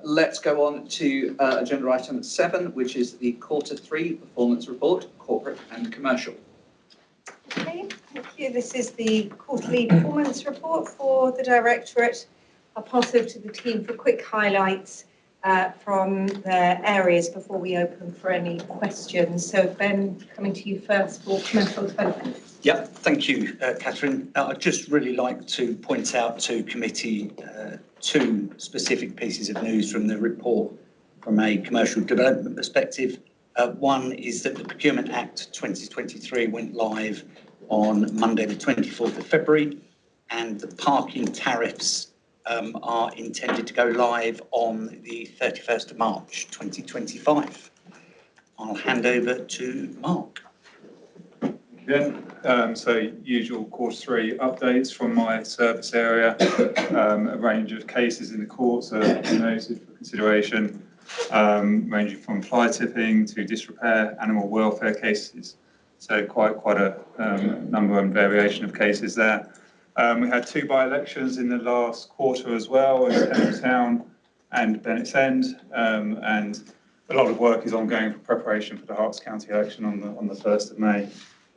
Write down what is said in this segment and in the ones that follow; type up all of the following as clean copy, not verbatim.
Let's go on to agenda item 7, which is the Q3 performance report, corporate and commercial. Okay, thank you. This is the quarterly performance report for the Directorate. I'll pass over to the team for quick highlights from their areas before we open for any questions. So Ben, coming to you first for commercial development. Yeah, thank you, Catherine. I'd just really like to point out to committee 2 specific pieces of news from the report from a commercial development perspective. One is that the Procurement Act 2023 went live on Monday the 24th of February, and the parking tariffs are intended to go live on the 31st of March 2025. I'll hand over to Mark. So usual Q3 updates from my service area. A range of cases in the courts are noted for consideration, ranging from fly tipping to disrepair, animal welfare cases. So quite a number and variation of cases there. We had 2 by-elections in the last quarter as well, in Town and Bennett's End, and a lot of work is ongoing for preparation for the Herts County election on the 1st of May.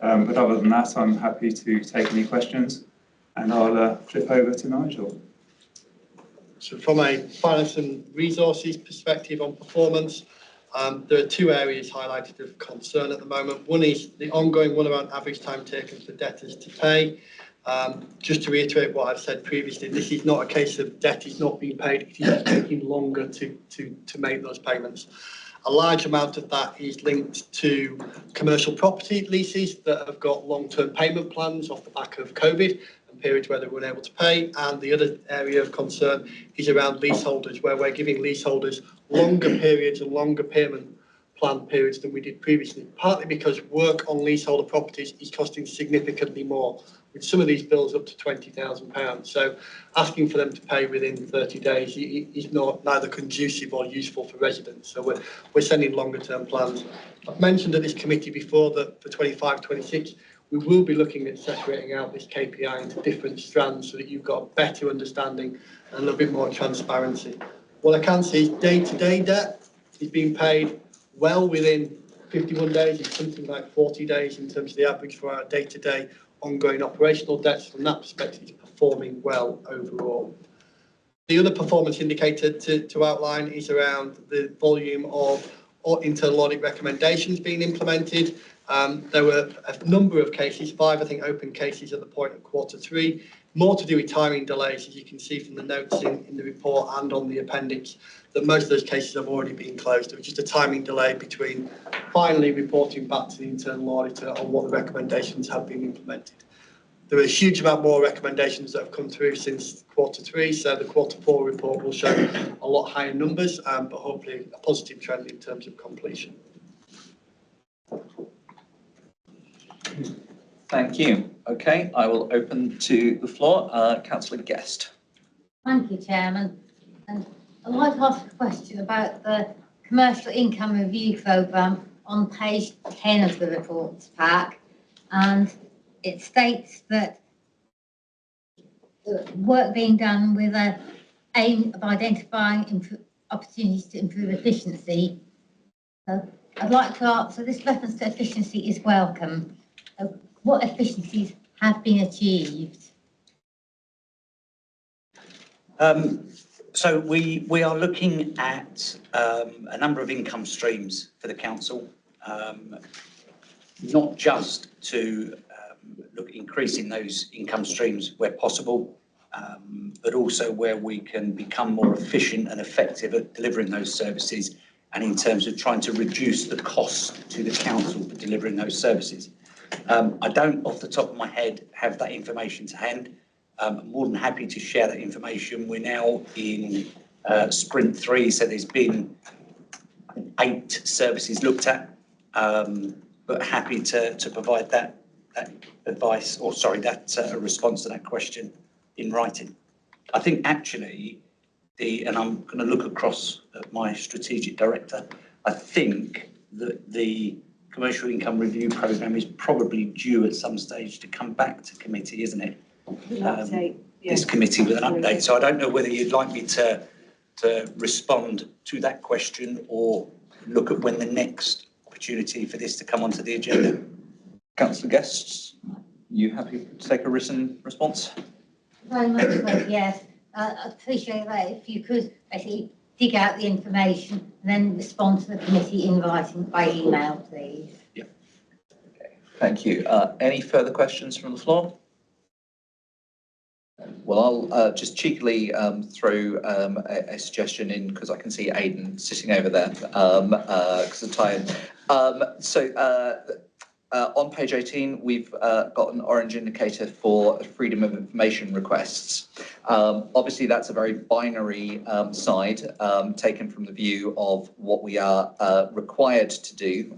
But other than that, I'm happy to take any questions, and I'll flip over to Nigel. So from a finance and resources perspective on performance, there are 2 areas highlighted of concern at the moment. One is the ongoing one around average time taken for debtors to pay. Just to reiterate what I've said previously, this is not a case of debt is not being paid, it is taking longer to make those payments. A large amount of that is linked to commercial property leases that have got long-term payment plans off the back of COVID and periods where they were unable to pay. And the other area of concern is around leaseholders, where we're giving leaseholders longer periods and longer payment plan periods than we did previously, partly because work on leaseholder properties is costing significantly more, with some of these bills up to £20,000. So asking for them to pay within 30 days is neither conducive or useful for residents. So we're sending longer term plans. I've mentioned at this committee before that for 25-26, we will be looking at separating out this KPI into different strands so that you've got a better understanding and a little bit more transparency. What I can see is day-to-day debt is being paid well within 51 days. It's something like 40 days in terms of the average for our day-to-day ongoing operational debts. From that perspective, it's performing well overall. The other performance indicator to outline is around the volume of internal audit recommendations being implemented. There were a number of cases, 5 I think open cases at the point of Q3, more to do with timing delays, as you can see from the notes in the report and on the appendix, that most of those cases have already been closed. It was just a timing delay between finally reporting back to the internal auditor on what the recommendations have been implemented. There are a huge amount more recommendations that have come through since Q3, so the Q4 report will show a lot higher numbers, but hopefully a positive trend in terms of completion. Thank you. Okay, I will open to the floor. Councillor Guest. Thank you, Chairman. And I'd like to ask a question about the Commercial Income Review Programme on page 10 of the reports pack. And it states that the work being done with an aim of identifying opportunities to improve efficiency. So I'd like to ask, so this reference to efficiency is welcome. What efficiencies have been achieved? So we are looking at a number of income streams for the council, not just to look at increasing those income streams where possible, but also where we can become more efficient and effective at delivering those services, and in terms of trying to reduce the cost to the council for delivering those services. I don't, off the top of my head, have that information to hand. I'm more than happy to share that information. We're now in sprint 3, so there's been 8 services looked at, but happy to provide that advice, or sorry, that response to that question in writing. I think actually, and I'm going to look across at my strategic director, I think that the Commercial Income Review Programme is probably due at some stage to come back to committee, isn't it? Update, This committee with an update. So I don't know whether you'd like me to to respond to that question or look at when the next opportunity for this to come onto the agenda. Councillor Guests, you happy to take a written response? Very much so, yes. I appreciate that if you could actually dig out the information and then respond to the committee inviting by email, please. Okay, thank you. Any further questions from the floor? Well, I'll just cheekily throw a suggestion in because I can see Aidan sitting over there because of time. On page 18, we've got an orange indicator for freedom of information requests. Obviously, that's a very binary side taken from the view of what we are required to do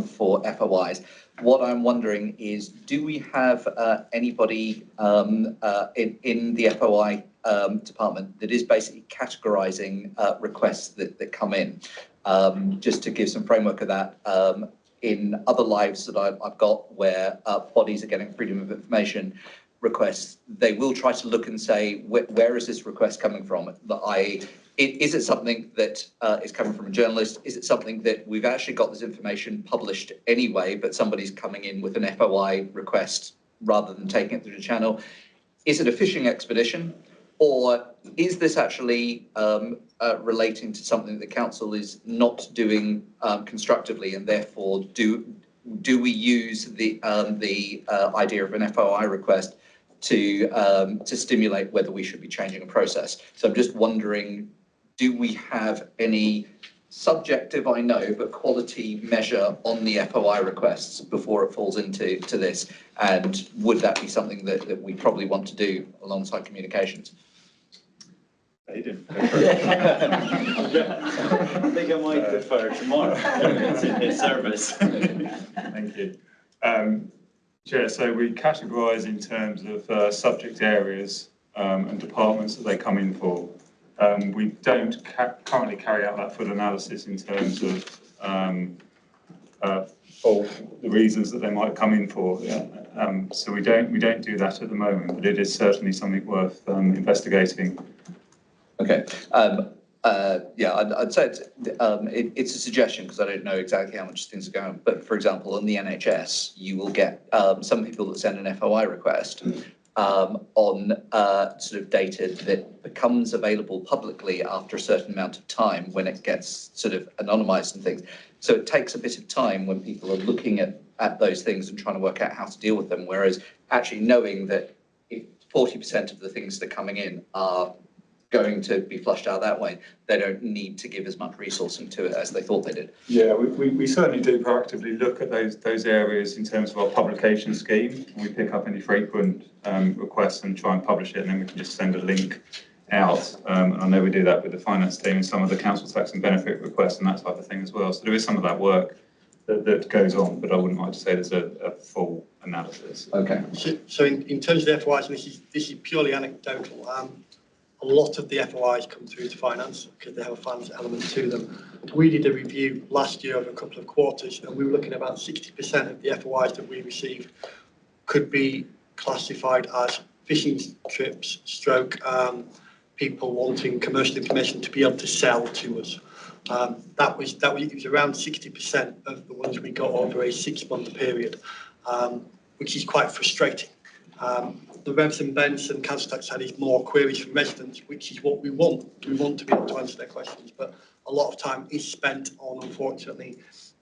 for FOIs. What I'm wondering is, do we have anybody in the FOI department that is basically categorising requests that come in? Just to give some framework of that, in other lives that I've got where bodies are getting freedom of information requests, they will try to look and say, where is this request coming from? Is it something that is coming from a journalist? Is it something that we've actually got this information published anyway, but somebody's coming in with an FOI request rather than taking it through the channel? Is it a fishing expedition? Or is this actually relating to something the council is not doing constructively, and therefore do we use the idea of an FOI request to stimulate whether we should be changing a process? So I'm just wondering, do we have any subjective, I know, but quality measure on the FOI requests before it falls into this? And would that be something that we probably want to do alongside communications? Aidan. I think I might defer tomorrow. It's in his service. Thank you. Chair, so we categorise in terms of subject areas and departments that they come in for. We don't currently carry out that full analysis in terms of for the reasons that they might come in for. So we don't do that at the moment, but it is certainly something worth investigating. Okay. Yeah, I'd say it's a suggestion because I don't know exactly how much things are going. But for example, in the NHS, you will get some people that send an FOI request on sort of data that becomes available publicly after a certain amount of time when it gets sort of anonymised and things. So it takes a bit of time when people are looking at those things and trying to work out how to deal with them. Whereas actually knowing that if 40% of the things that are coming in are going to be flushed out that way, they don't need to give as much resourcing to it as they thought they did. Yeah, we certainly do proactively look at those areas in terms of our publication scheme. We pick up any frequent requests and try and publish it, and then we can just send a link out. And I know we do that with the finance team and some of the council tax and benefit requests and that type of thing as well. So there is some of that work that goes on, but I wouldn't like to say there's a full analysis. Okay. So in terms of the FOIs, and this is purely anecdotal, a lot of the FOIs come through to finance because they have a finance element to them. We did a review last year over a couple of quarters, and we were looking at about 60% of the FOIs that we received could be classified as fishing trips, stroke people wanting commercial information to be able to sell to us. It was around 60% of the ones we got over a 6-month period, which is quite frustrating. The Revs and Bents and Council Tax had is more queries from residents, which is what we want. We want to be able to answer their questions, but a lot of time is spent on, unfortunately,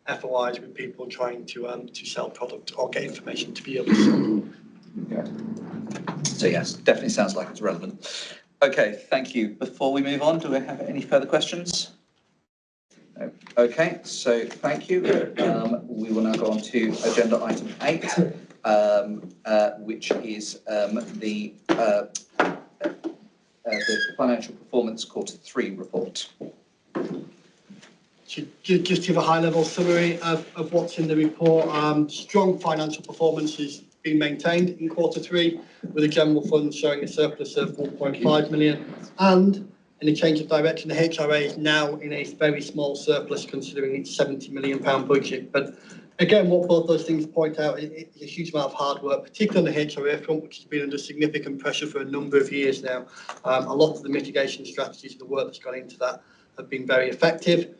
FOIs with people trying to sell product or get information to be able to sell. Okay. So yes, definitely sounds like it's relevant. Okay, thank you. Before we move on, do we have any further questions? No. Okay, so thank you. We will now go on to agenda item 8. Which is the financial performance Q3 report. Just give a high-level summary of what's in the report. Strong financial performance has been maintained in Q3, with a general fund showing a surplus of 1.5 million, and in a change of direction, the HRA is now in a very small surplus considering its £70 million budget. But Again, what both those things point out is a huge amount of hard work, particularly on the HRA front, which has been under significant pressure for a number of years now. A lot of the mitigation strategies and the work that's gone into that have been very effective.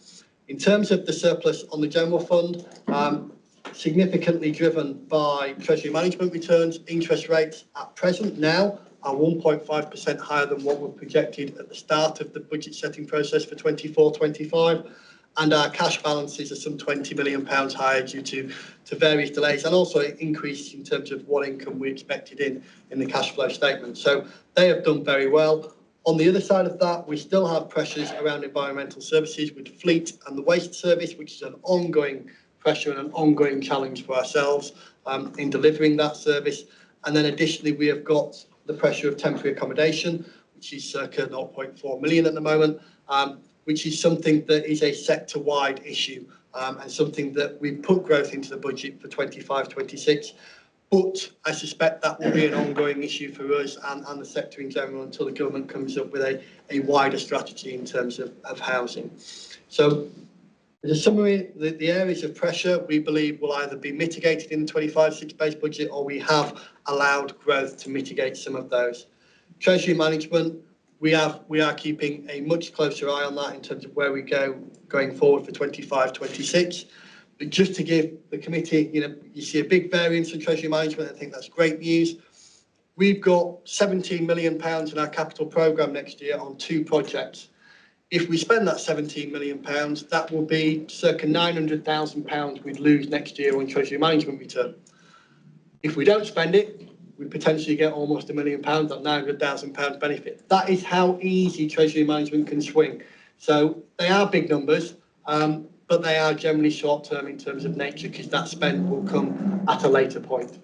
In terms of the surplus on the general fund, significantly driven by Treasury management returns, interest rates at present now are 1.5% higher than what were projected at the start of the budget setting process for 24-25. And our cash balances are some £20 million higher due to various delays and also an increase in terms of what income we expected in the cash flow statement. So they have done very well. On the other side of that, we still have pressures around environmental services with fleet and the waste service, which is an ongoing pressure and an ongoing challenge for ourselves in delivering that service. And then additionally, we have got the pressure of temporary accommodation, which is circa 0.4 million at the moment, which is something that is a sector-wide issue and something that we put growth into the budget for 25-26. But I suspect that will be an ongoing issue for us and the sector in general until the government comes up with a wider strategy in terms of housing. So as a summary, the areas of pressure we believe will either be mitigated in the 25-6 base budget or we have allowed growth to mitigate some of those. Treasury management, we are keeping a much closer eye on that in terms of where we go going forward for 25-26. But just to give the committee, you see a big variance in Treasury management. I think that's great news. We've got £17 million in our capital programme next year on 2 projects. If we spend that £17 million, that will be circa £900,000 we'd lose next year on Treasury management return. If we don't spend it, we potentially get almost £1 million, that £900,000 benefit. That is how easy Treasury management can swing. So they are big numbers, but they are generally short-term in terms of nature because that spend will come at a later point.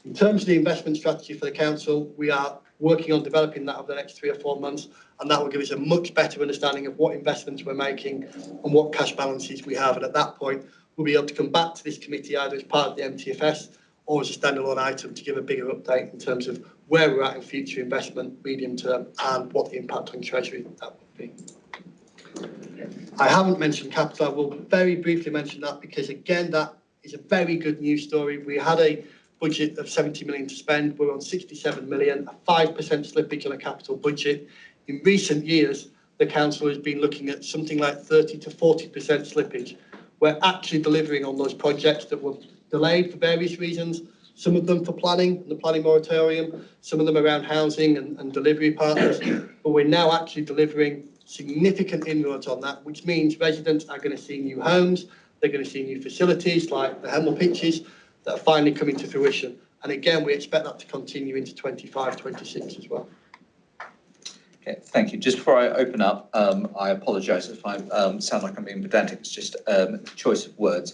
In terms of the investment strategy for the council, we are working on developing that over the next 3 or 4 months, and that will give us a much better understanding of what investments we're making and what cash balances we have. And at that point, we'll be able to come back to this committee either as part of the MTFS or as a standalone item to give a bigger update in terms of where we're at in future investment, medium term, and what the impact on Treasury that would be. I haven't mentioned capital. I will very briefly mention that because, again, that is a very good news story. We had a budget of 70 million to spend. We're on 67 million, a 5% slippage on a capital budget. In recent years, the council has been looking at something like 30 to 40% slippage. We're actually delivering on those projects that were delayed for various reasons, some of them for planning, the planning moratorium, some of them around housing and delivery partners, but we're now actually delivering significant inroads on that, which means residents are going to see new homes, they're going to see new facilities like the Hemel pitches that are finally coming to fruition. And again, we expect that to continue into 25-26 as well. Okay, thank you. Just before I open up, I apologise if I sound like I'm being pedantic. It's just choice of words.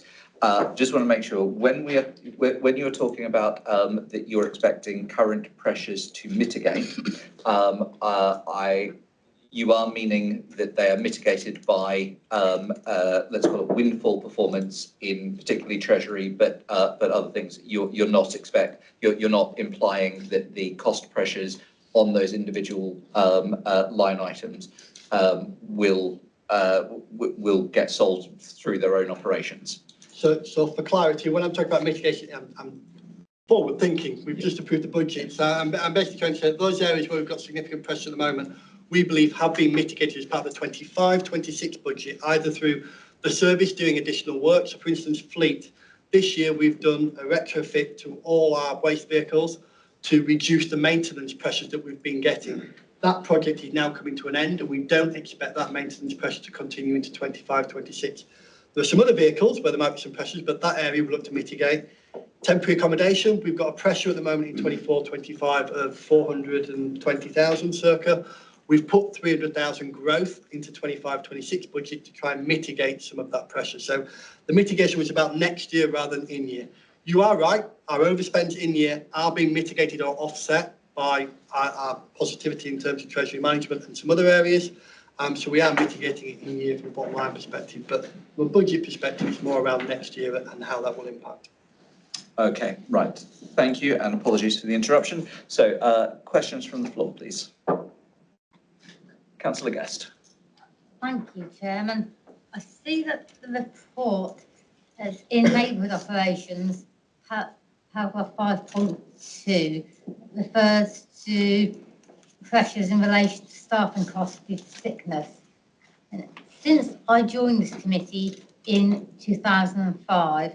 Just want to make sure when you're talking about that you're expecting current pressures to mitigate, you are meaning that they are mitigated by let's call it windfall performance in particularly Treasury, but other things. You're not implying that the cost pressures on those individual line items will get solved through their own operations. So for clarity, when I'm talking about mitigation, I'm forward thinking. We've just approved the budget. So I'm basically trying to say those areas where we've got significant pressure at the moment, we believe have been mitigated as part of the 25-26 budget, either through the service doing additional work. So for instance, fleet. This year we've done a retrofit to all our waste vehicles to reduce the maintenance pressures that we've been getting. That project is now coming to an end and we don't expect that maintenance pressure to continue into 25-26. There are some other vehicles where there might be some pressures, but that area we'll look to mitigate. Temporary accommodation, we've got a pressure at the moment in 24-25 of 420,000 circa. We've put 300,000 growth into 25-26 budget to try and mitigate some of that pressure. So the mitigation was about next year rather than in year. You are right, our overspends in year are being mitigated or offset by our positivity in terms of Treasury management and some other areas. So we are mitigating it in year from a bottom line perspective, but from a budget perspective, it's more around next year and how that will impact. Okay, right. Thank you, and apologies for the interruption. So questions from the floor, please. Councillor Guest. Thank you, Chairman. I see that the report as in neighbourhood operations, paragraph 5.2 refers to pressures in relation to staffing costs due to sickness. And since I joined this committee in 2005,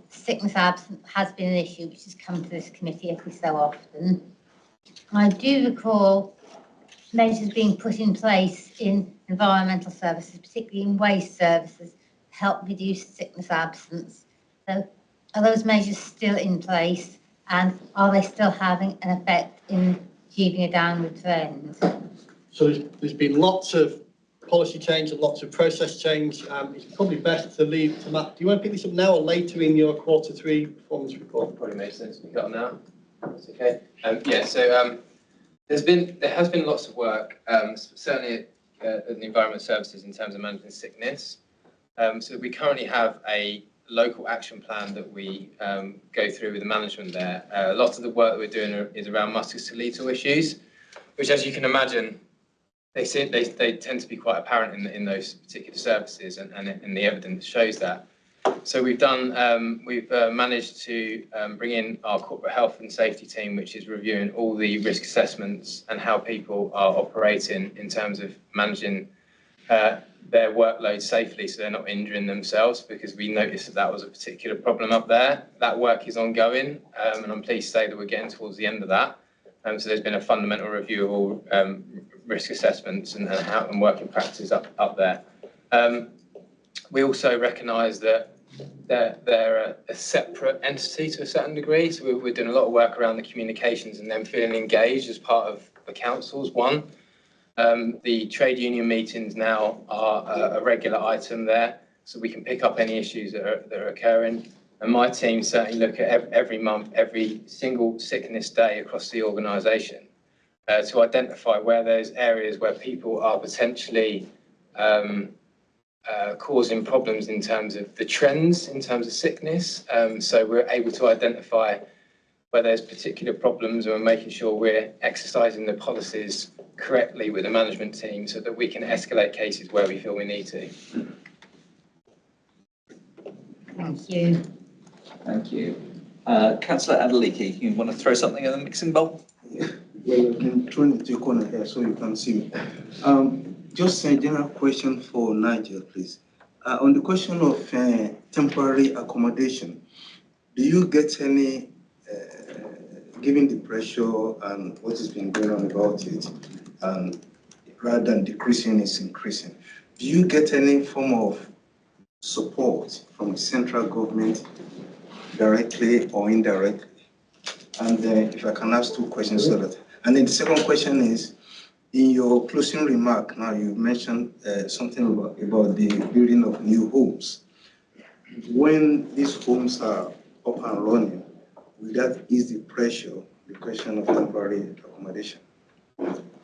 sickness absence has been an issue which has come to this committee every so often. I do recall measures being put in place in environmental services, particularly in waste services, to help reduce sickness absence. So are those measures still in place, and are they still having an effect in achieving a downward trend? So there's been lots of policy change and lots of process change. It's probably best to leave to Matt. Do you want to pick this up now or later in your Q3 performance report? Probably makes sense to pick it up now. That's okay. There has been lots of work, certainly at the environment services in terms of managing sickness. So we currently have a local action plan that we go through with the management there. Lots of the work that we're doing is around musculoskeletal issues, which, as you can imagine, they tend to be quite apparent in those particular services, and the evidence shows that. So we've managed to bring in our corporate health and safety team, which is reviewing all the risk assessments and how people are operating in terms of managing their workload safely, so they're not injuring themselves, because we noticed that was a particular problem up there. That work is ongoing, and I'm pleased to say that we're getting towards the end of that. So there's been a fundamental review of all risk assessments and working practices up there. We also recognise that they're a separate entity to a certain degree, so we're doing a lot of work around the communications and them feeling engaged as part of the councils. The trade union meetings now are a regular item there, so we can pick up any issues that are occurring. And my team certainly look at every month, every single sickness day across the organisation to identify where there's areas where people are potentially causing problems in terms of the trends, in terms of sickness. So we're able to identify where there's particular problems, and we're making sure we're exercising the policies correctly with the management team so that we can escalate cases where we feel we need to. Thank you. Thank you. Councillor Adeleke, you want to throw something in the mixing bowl? Yeah. Well, you can turn it to your corner here so you can see me. Just a general question for Nigel, please. On the question of temporary accommodation, do you get any, given the pressure and what has been going on about it, and rather than decreasing, it's increasing, do you get any form of support from the central government, directly or indirectly? And if I can ask two questions so that, and then the second question is, in your closing remark, now you mentioned something about the building of new homes. When these homes are up and running, will that ease the pressure, the question of temporary accommodation?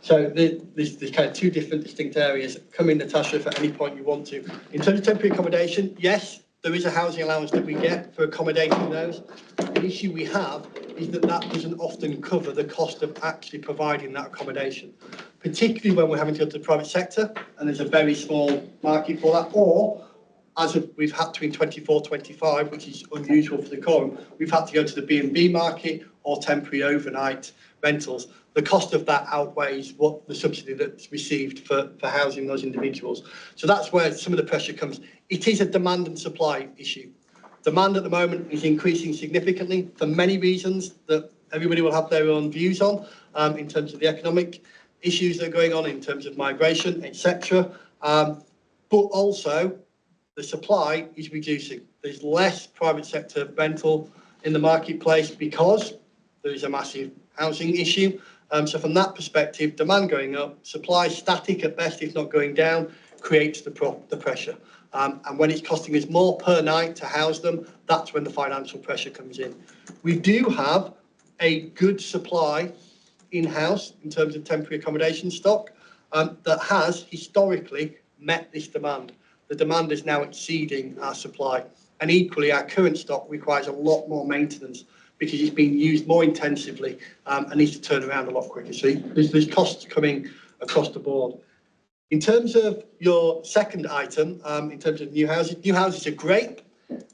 So there's kind of two different distinct areas. Come in, Natasha, if at any point you want to. In terms of temporary accommodation, yes, there is a housing allowance that we get for accommodating those. The issue we have is that doesn't often cover the cost of actually providing that accommodation, particularly when we're having to go to the private sector and there's a very small market for that, or as we've had to in 24-25, which is unusual for the quorum, we've had to go to the B&B market or temporary overnight rentals. The cost of that outweighs what the subsidy that's received for housing those individuals. So that's where some of the pressure comes. It is a demand and supply issue. Demand at the moment is increasing significantly for many reasons that everybody will have their own views on, in terms of the economic issues that are going on, in terms of migration, etc. But also the supply is reducing. There's less private sector rental in the marketplace because there is a massive housing issue. So from that perspective, demand going up, supply static at best, if not going down, creates the pressure. And when it's costing us more per night to house them, that's when the financial pressure comes in. We do have a good supply in-house in terms of temporary accommodation stock that has historically met this demand. The demand is now exceeding our supply. And equally, our current stock requires a lot more maintenance because it's being used more intensively and needs to turn around a lot quicker. So there's costs coming across the board. In terms of your second item, in terms of new houses are great.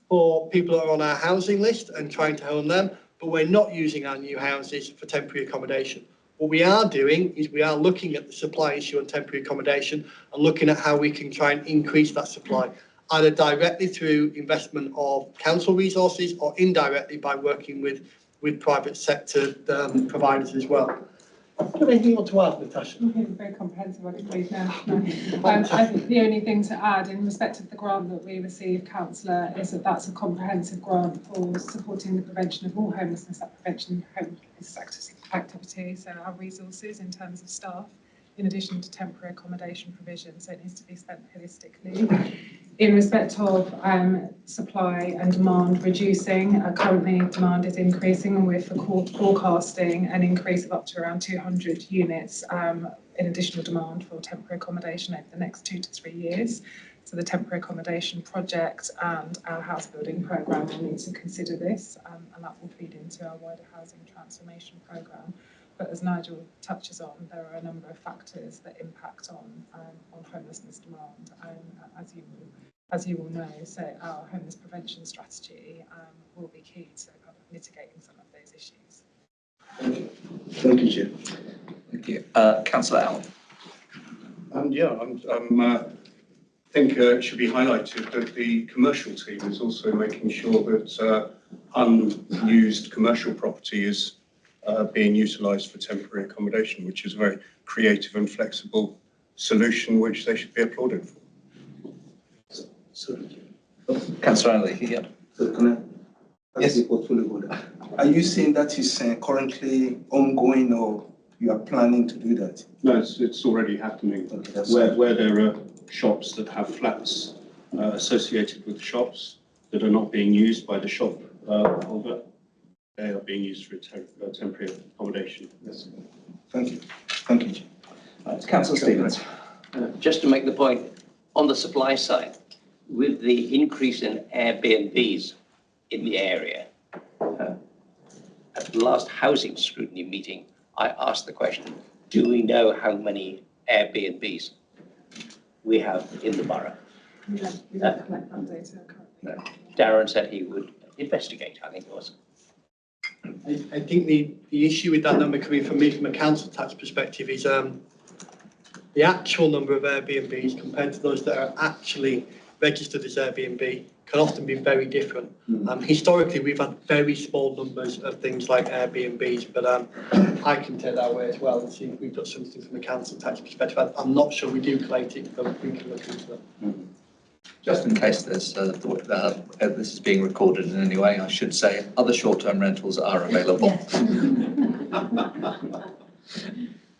for people that are on our housing list and trying to home them, but we're not using our new houses for temporary accommodation. What we are doing is we are looking at the supply issue on temporary accommodation and looking at how we can try and increase that supply, either directly through investment of council resources or indirectly by working with private sector providers as well. Do you have anything you want to add, Natasha? Very comprehensive, I believe now. I think the only thing to add in respect of the grant that we received, Councillor, is that that's a comprehensive grant for supporting the prevention of all homelessness, that prevention of homelessness activity, so our resources in terms of staff, in addition to temporary accommodation provision, so it needs to be spent holistically. In respect of supply and demand reducing, currently demand is increasing and we're forecasting an increase of up to around 200 units in additional demand for temporary accommodation over the next 2 to 3 years. So the temporary accommodation project and our house building programme will need to consider this and that will feed into our wider housing transformation programme. But as Nigel touches on, there are a number of factors that impact on homelessness demand, as you will know. So our homeless prevention strategy will be key to kind of mitigating some of those issues. Thank you. Thank you, Chair. Thank you. Councillor Allen. I think it should be highlighted that the commercial team is also making sure that unused commercial property is being utilised for temporary accommodation, which is a very creative and flexible solution which they should be applauded for. Councillor Allen, yeah. So can I ask the portfolio holder? Are you saying that is currently ongoing or you are planning to do that? No, it's already happening. Okay, where there are shops that have flats associated with shops that are not being used by the shop holder, they are being used for temporary accommodation. Yes. Thank you. Thank you. Councillor Stevens. Just to make the point, on the supply side, with the increase in Airbnbs in the area, at the last housing scrutiny meeting, I asked the question, do we know how many Airbnbs we have in the borough? We don't collect that data currently. No. Darren said he would investigate, I think it was. I think the issue with that number coming from me from a council tax perspective is the actual number of Airbnbs compared to those that are actually registered as Airbnb can often be very different. Historically, we've had very small numbers of things like Airbnbs, but I can take that away as well and see if we've got something from a council tax perspective. I'm not sure we do collate it, but we can look into that. Just in case this is being recorded in any way, I should say other short-term rentals are available.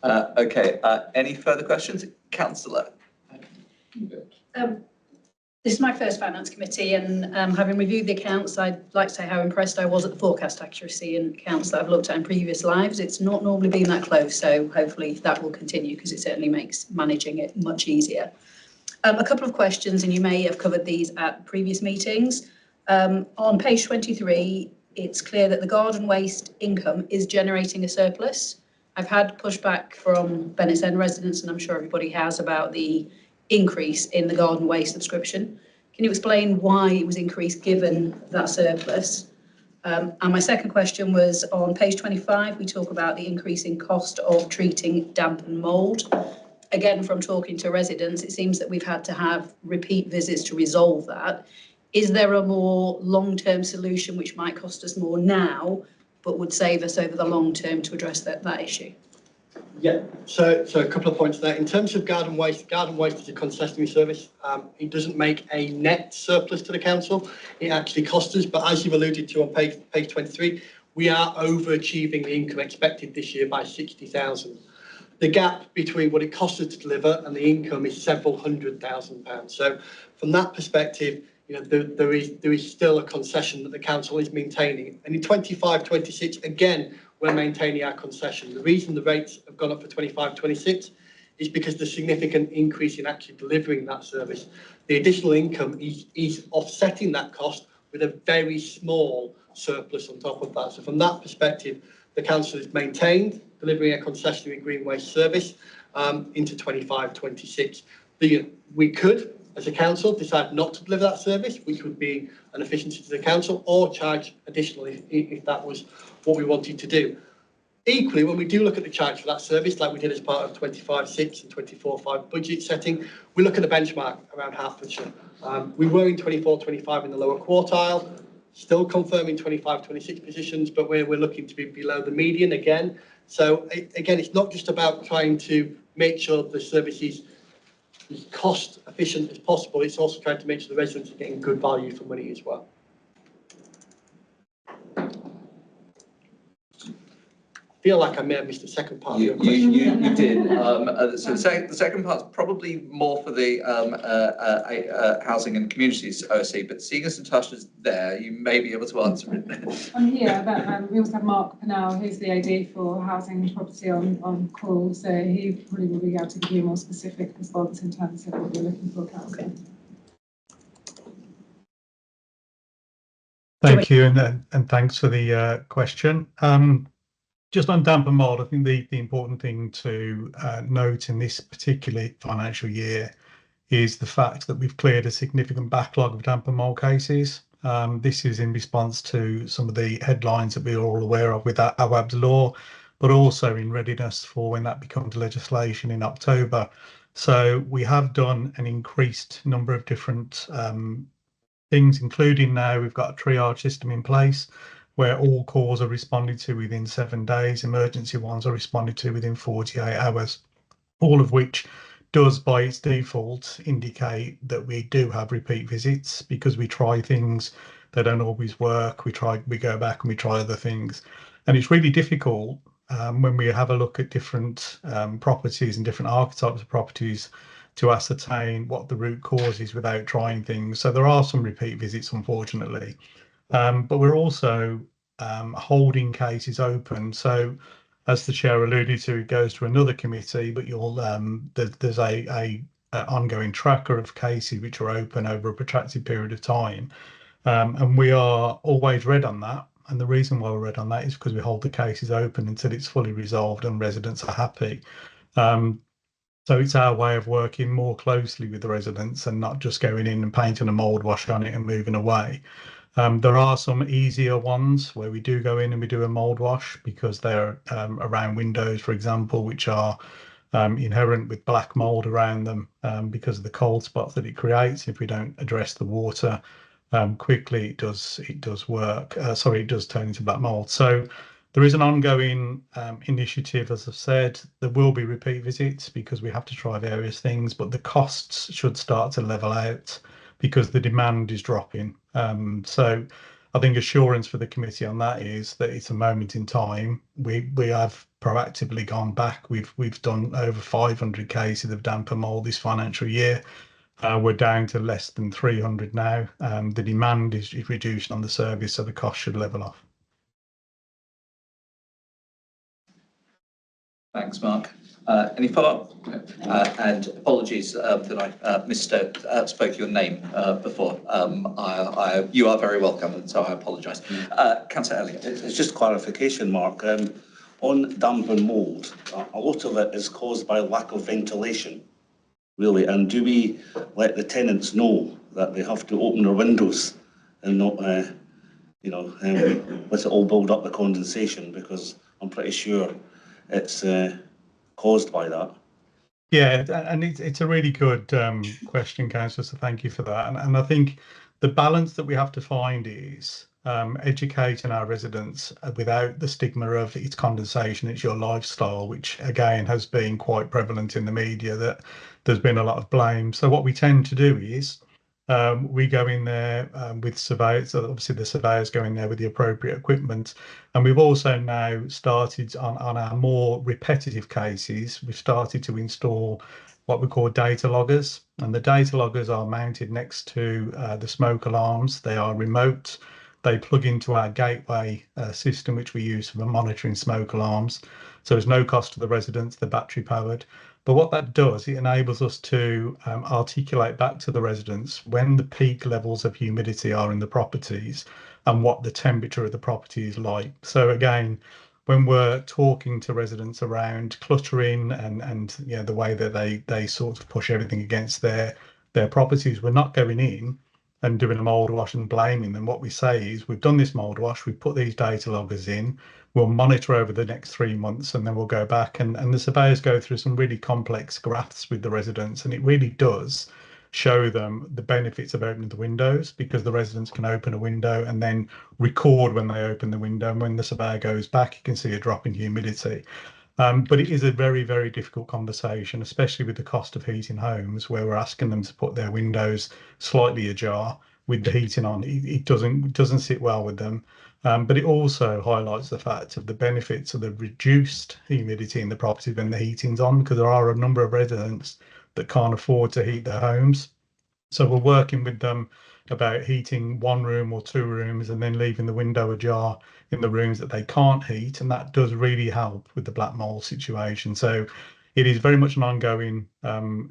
Okay, any further questions? Councillor. This is my first Finance Committee and having reviewed the accounts, I'd like to say how impressed I was at the forecast accuracy in accounts that I've looked at in previous lives. It's not normally been that close, so hopefully that will continue because it certainly makes managing it much easier. A couple of questions, and you may have covered these at previous meetings. On page 23, it's clear that the garden waste income is generating a surplus. I've had pushback from Venice End residents, and I'm sure everybody has, about the increase in the garden waste subscription. Can you explain why it was increased given that surplus? And my second question was on page 25, we talk about the increasing cost of treating damp and mould. Again, from talking to residents, it seems that we've had to have repeat visits to resolve that. Is there a more long-term solution which might cost us more now, but would save us over the long term to address that issue? Yeah, so a couple of points there. In terms of garden waste is a concessionary service. It doesn't make a net surplus to the council. It actually costs us, but as you've alluded to on page 23, we are overachieving the income expected this year by 60,000. The gap between what it costs us to deliver and the income is several £100,000. So from that perspective, you know, there is still a concession that the council is maintaining. And in 25-26, again, we're maintaining our concession. The reason the rates have gone up for 25-26 is because the significant increase in actually delivering that service. The additional income is offsetting that cost with a very small surplus on top of that. So from that perspective, the council is maintained delivering a concessionary green waste service into 25-26. We could as a council, decide not to deliver that service, which would be an efficiency to the council, or charge additionally if that was what we wanted to do. Equally, when we do look at the charge for that service, like we did as part of 25/6 and 24/5 budget setting, we look at a benchmark around Hertfordshire. We were in 24/25 in the lower quartile, still confirming 25/26 positions, but we're looking to be below the median again. So again, it's not just about trying to make sure the service is as cost efficient as possible, it's also trying to make sure the residents are getting good value for money as well. I feel like I may have missed the second part of your question. You did. So the second part's probably more for the Housing and Communities OSC, but seeing as Natasha's there, you may be able to answer it. I'm here, but we also have Mark Pennell, who's the AD for Housing and Property on call, so he probably will be able to give you a more specific response in terms of what we're looking for, Councillor. Thank you, and thanks for the question. Just on damp and mould, I think the important thing to note in this particular financial year is the fact that we've cleared a significant backlog of damp and mould cases. This is in response to some of the headlines that we're all aware of with Awab's law, but also in readiness for when that becomes legislation in October. So we have done an increased number of different things, including now we've got a triage system in place where all calls are responded to within 7 days, emergency ones are responded to within 48 hours, all of which does by its default indicate that we do have repeat visits because we try things that don't always work. We go back and we try other things. And it's really difficult when we have a look at different properties and different archetypes of properties to ascertain what the root cause is without trying things. So there are some repeat visits, unfortunately. But we're also holding cases open. So, as the chair alluded to, it goes to another committee, but there's a ongoing tracker of cases which are open over a protracted period of time, and we are always red on that. And the reason why we're red on that is because we hold the cases open until it's fully resolved and residents are happy. So it's our way of working more closely with the residents and not just going in and painting a mould wash on it and moving away. There are some easier ones where we do go in and we do a mould wash because they're around windows, for example, which are inherent with black mould around them because of the cold spots that it creates. If we don't address the water quickly, it does work. It does turn into black mould. So there is an ongoing initiative, as I've said. There will be repeat visits because we have to try various things, but the costs should start to level out because the demand is dropping. So I think assurance for the committee on that is that it's a moment in time. We have proactively gone back. We've done over 500 cases of damp and mould this financial year. We're down to less than 300 now. The demand is reduced on the service, so the cost should level off. Thanks, Mark. Any follow-up? And apologies that I misspoke your name before. You are very welcome, and so I apologise. Councillor Elliott. It's just clarification, Mark. On damp and mould, a lot of it is caused by lack of ventilation, really. And do we let the tenants know that they have to open their windows and not, let it all build up the condensation? Because I'm pretty sure it's caused by that. Yeah, and it's a really good question, Councillor, so thank you for that. And I think the balance that we have to find is educating our residents without the stigma of it's condensation, it's your lifestyle, which again has been quite prevalent in the media, that there's been a lot of blame. So what we tend to do is we go in there with surveyors. So obviously the surveyors go in there with the appropriate equipment, and we've also now started on our more repetitive cases, we've started to install what we call data loggers, and the data loggers are mounted next to the smoke alarms. They are remote. They plug into our gateway system, which we use for monitoring smoke alarms. So there's no cost to the residents, they're battery powered. But what that does, it enables us to articulate back to the residents when the peak levels of humidity are in the properties and what the temperature of the property is like. So again, when we're talking to residents around cluttering and the way that they sort of push everything against their their properties. We're not going in and doing a mould wash and blaming them. What we say is, we've done this mould wash, we've put these data loggers in, we'll monitor over the next 3 months, and then we'll go back, and the surveyors go through some really complex graphs with the residents, and it really does show them the benefits of opening the windows, because the residents can open a window and then record when they open the window, and when the surveyor goes back, you can see a drop in humidity. But it is a very, very difficult conversation, especially with the cost of heating homes, where we're asking them to put their windows slightly ajar with the heating on. It doesn't sit well with them. But it also highlights the fact of the benefits of the reduced humidity in the property when the heating's on, because there are a number of residents that can't afford to heat their homes. So we're working with them about heating 1 room or 2 rooms, and then leaving the window ajar in the rooms that they can't heat, and that does really help with the black mold situation. So it is very much an ongoing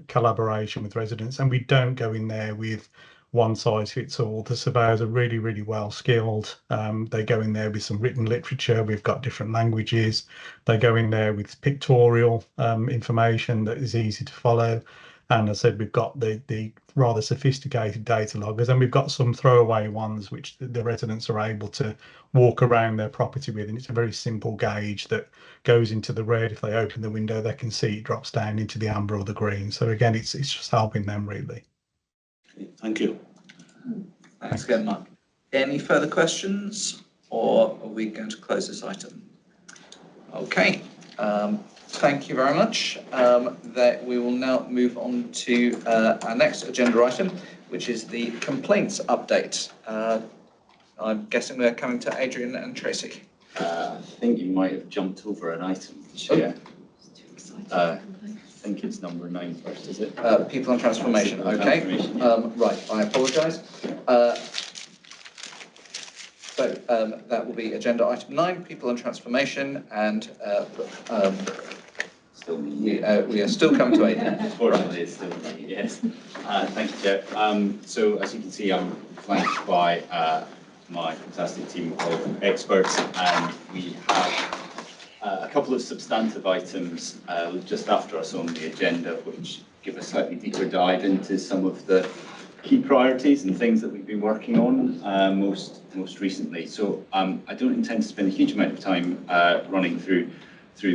collaboration with residents, and we don't go in there with one size fits all. The surveyors are really, really well skilled. They go in there with some written literature. We've got different languages. They go in there with pictorial information that is easy to follow. And as I said, we've got the rather sophisticated data loggers, and we've got some throwaway ones which the residents are able to walk around their property with. And it's a very simple gauge that goes into the red. If they open the window, they can see it drops down into the amber or the green. So again, it's just helping them really. Thank you. Thanks again, Mark. Any further questions, or are we going to close this item? Okay. Thank you very much. That we will now move on to our next agenda item, which is the complaints update. I'm guessing we're coming to Adrian and Tracy. I think you might have jumped over an item, Chair. I think it's number 9 first, is it? People and Transformation. Okay. Transformation, yeah. Right, I apologise. So that will be agenda item 9, People and Transformation, and we are still coming to Adrian. Unfortunately, it's still me, yes. Thank you, Chair. So as you can see, I'm flanked by my fantastic team of experts, and we have a couple of substantive items just after us on the agenda, which give a slightly deeper dive into some of the key priorities and things that we've been working on most recently. So I don't intend to spend a huge amount of time running through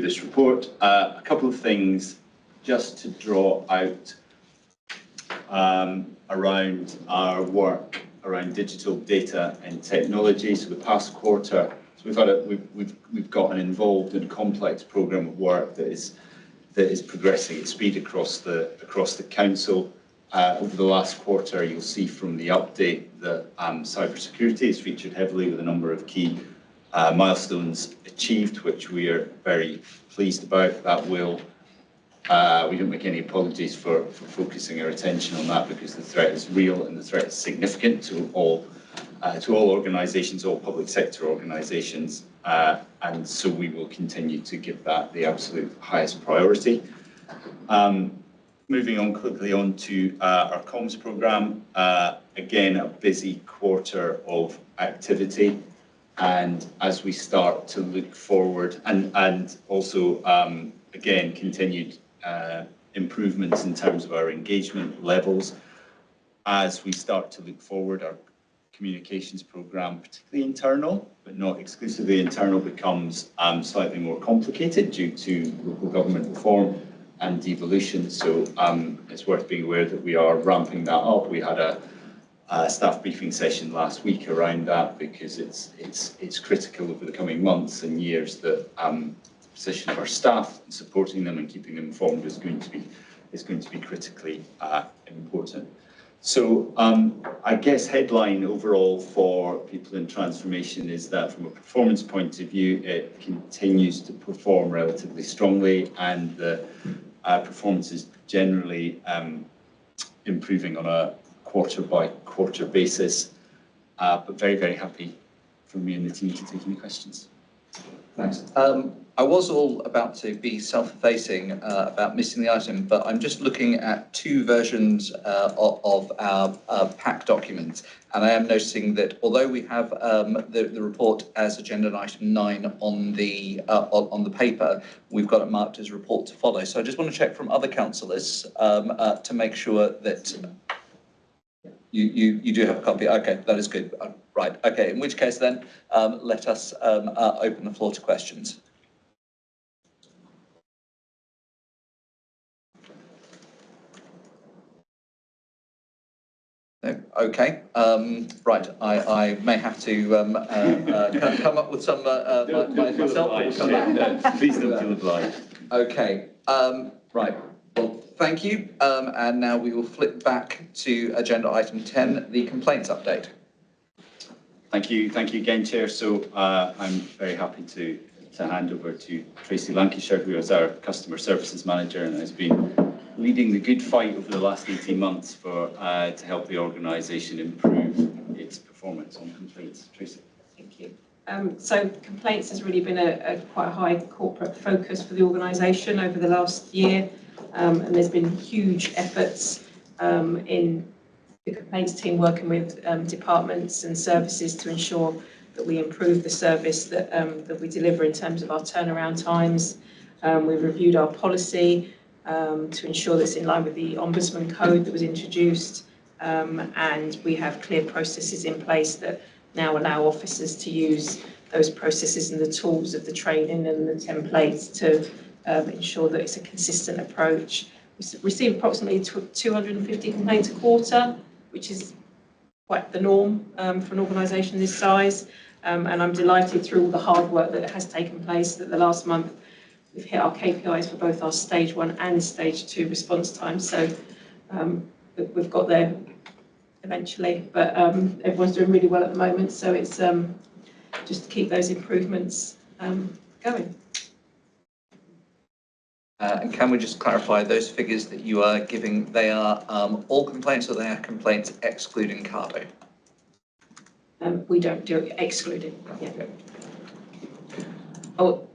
this report. A couple of things just to draw out around our work around digital data and technology. So the past quarter, so we've got an involved and complex programme of work that is progressing at speed across the council. Over the last quarter, you'll see from the update that cybersecurity is featured heavily with a number of key milestones achieved, which we are very pleased about. That will, we don't make any apologies for focusing our attention on that, because the threat is real and the threat is significant to all organisations, all public sector organisations, and so we will continue to give that the absolute highest priority. Moving on quickly on to our comms programme, again a busy quarter of activity. And as we start to look forward, and also, again, continued improvements in terms of our engagement levels, as we start to look forward, our communications programme, particularly internal, but not exclusively internal, becomes slightly more complicated due to local government reform and devolution. So it's worth being aware that we are ramping that up. We had a staff briefing session last week around that, because it's critical over the coming months and years that the position of our staff and supporting them and keeping them informed is going to be critically important. So I guess headline overall for People in Transformation is that from a performance point of view, it continues to perform relatively strongly, and the performance is generally improving on a quarter-by-quarter basis, but very, very happy for me and the team to take any questions. Thanks. I was all about to be self-effacing about missing the item, but I'm just looking at 2 versions of our PAC document, and I am noticing that although we have the report as agenda item 9 on the paper, we've got it marked as report to follow. So I just want to check from other councillors to make sure that You do have a copy. Okay, that is good. Right. Okay. In which case, then let us open the floor to questions. No? Okay. Right. I may have to come up with some myself. We'll come back. Please don't feel obliged. Okay. Right. Well, thank you. And now we will flip back to agenda item 10, the complaints update. Thank you again, Chair. So I'm very happy to hand over to Tracy Lancashire, who is our Customer Services Manager and has been leading the good fight over the last 18 months to help the organisation improve its performance on complaints. Tracy. Thank you. So complaints has really been a quite high corporate focus for the organisation over the last year, and there's been huge efforts in the complaints team working with departments and services to ensure that we improve the service that we deliver in terms of our turnaround times. We've reviewed our policy to ensure that it's in line with the Ombudsman Code that was introduced, and we have clear processes in place that now allow officers to use those processes and the tools of the training and the templates to ensure that it's a consistent approach. We receive approximately 250 complaints a quarter, which is quite the norm for an organisation this size, and I'm delighted through all the hard work that has taken place that the last month we've hit our KPIs for both our stage 1 and stage 2 response times, so we've got there eventually, but everyone's doing really well at the moment, so it's just to keep those improvements going. And can we just clarify those figures that you are giving, they are all complaints or they are complaints excluding Cardo? We don't do it excluding, yeah. Oh,